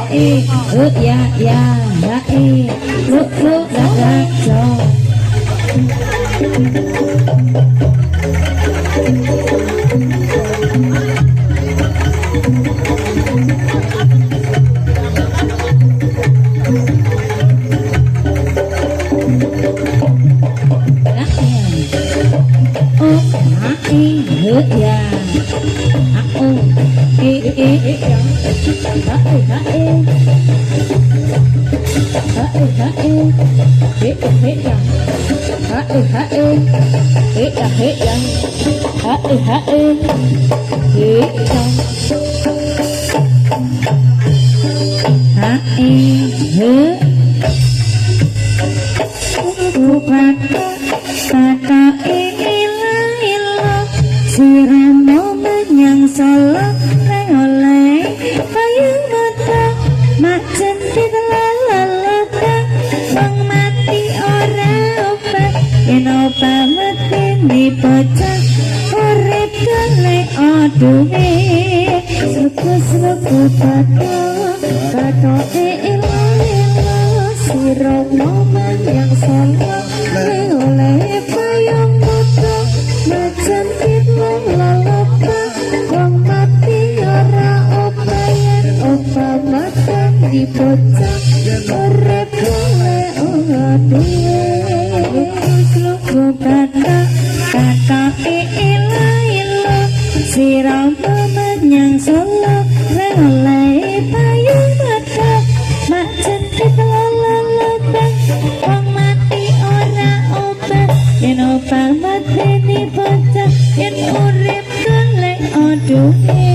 ya ya lu dak jo ya aku siramo menyang Solo oleh payung mata mak jentit lalata wong mati ora obat yen obat mati di pocah urip kale aduhe suku kato ilo siramo menyang Solo oleh payung mata mak jentit lalata wong mati ora opayan opa makan di bocah urip kale aduhe lugu kata ila siramo menyang Solo oleh payung mata mak jentit lalata wong mati ora obat yen obat mati di bocah yen urip kale aduhe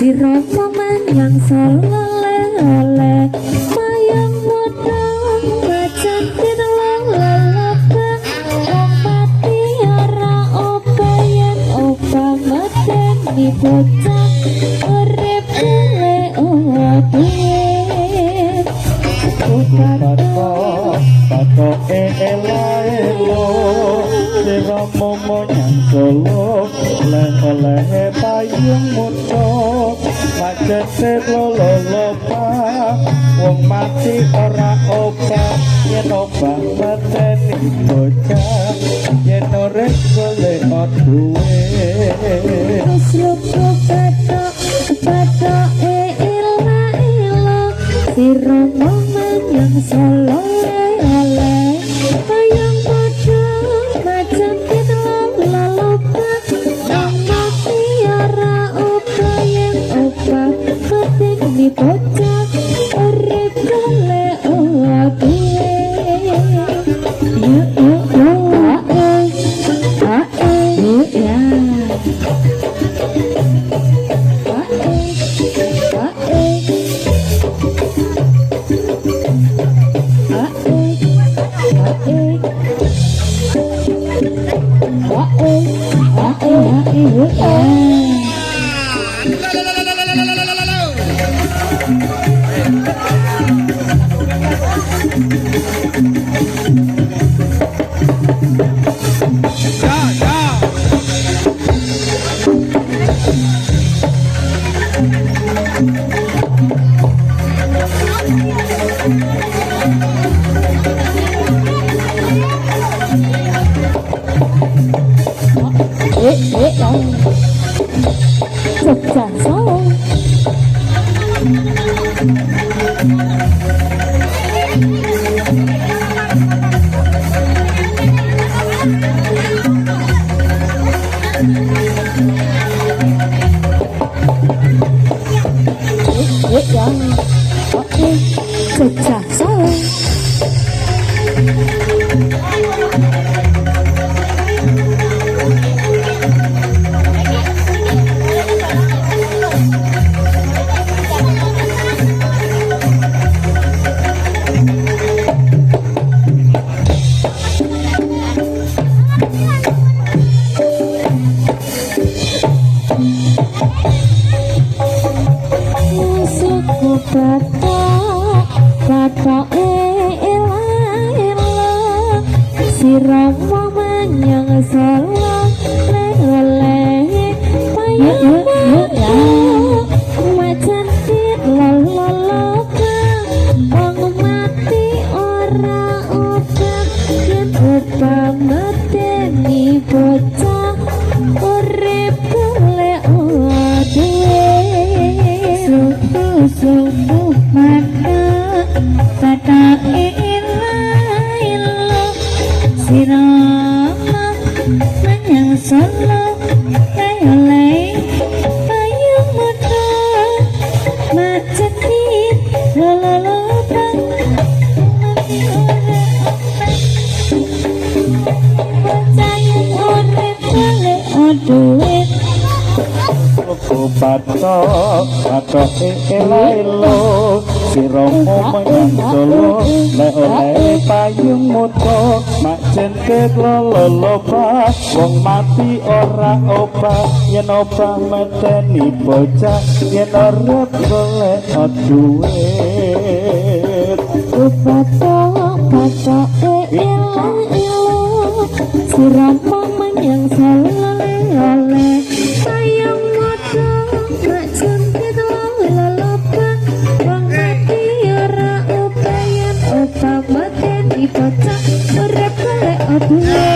siramo menyang Solo oleh payung mata mak jentit lalata wong mati ora opayan opa mateni bocah urip kale aduhe kato elo siramo menyang Solo oleh payung mata mak jentit lalata wong mati ora obat yen obat mateni bocah yen urip kale aduhe suku kato ila siramo menyang Solo oleh payung mata mak jentit lalata wong mati ora opayan obat mateni bocah urip kale aduhe Wong mati ora opah yen opah medeni bocah yen urip golek duit batok ilang sirama menyang salale sayang moto mak jemput lolopa wong mati ora opah yen opah medeni bocah urip golek duit.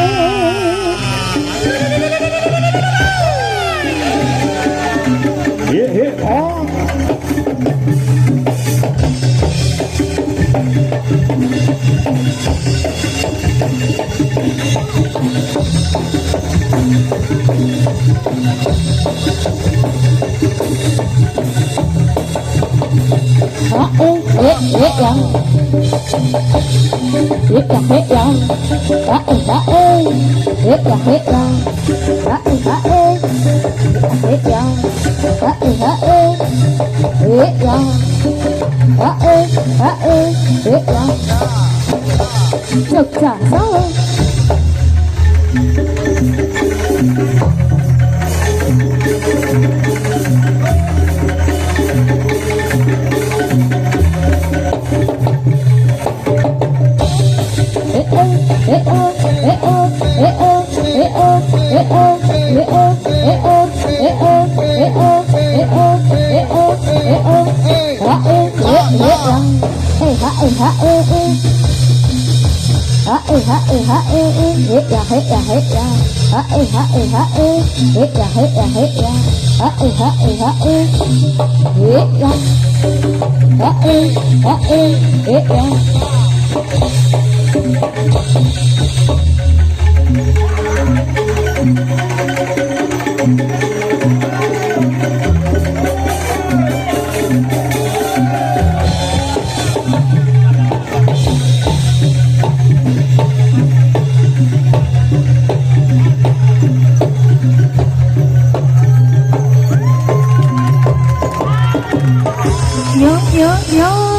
Yo